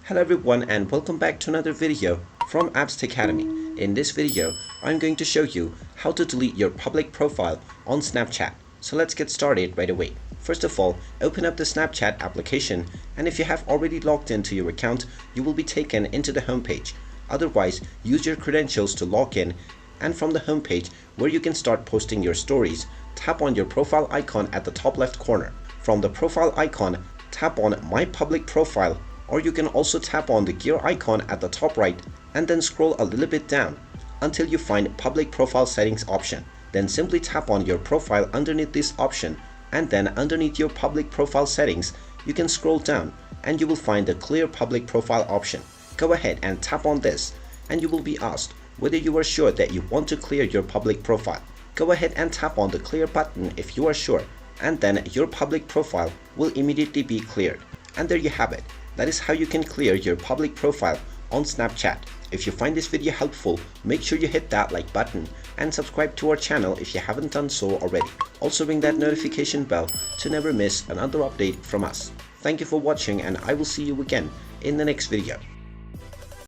Hello everyone and welcome back to another video from Apps Academy. In this video, I'm going to show you how to delete your public profile on Snapchat. So let's get started right away. First of all, open up the Snapchat application, and if you have already logged into your account, you will be taken into the home page. Otherwise, use your credentials to log in, and from the home page where you can start posting your stories, tap on your profile icon at the top left corner. From the profile icon, tap on My Public Profile, or you can also tap on the gear icon at the top right and then scroll a little bit down until you find Public Profile Settings option. Then simply tap on your profile underneath this option, and then underneath your public profile settings you can scroll down and you will find the Clear Public Profile option. Go ahead and tap on this and you will be asked whether you are sure that you want to clear your public profile. Go ahead and tap on the clear button if you are sure, and then your public profile will immediately be cleared. And there you have it. That is how you can clear your public profile on Snapchat. If you find this video helpful, make sure you hit that like button and subscribe to our channel if you haven't done so already. Also ring that notification bell to never miss another update from us. Thank you for watching, and I will see you again in the next video.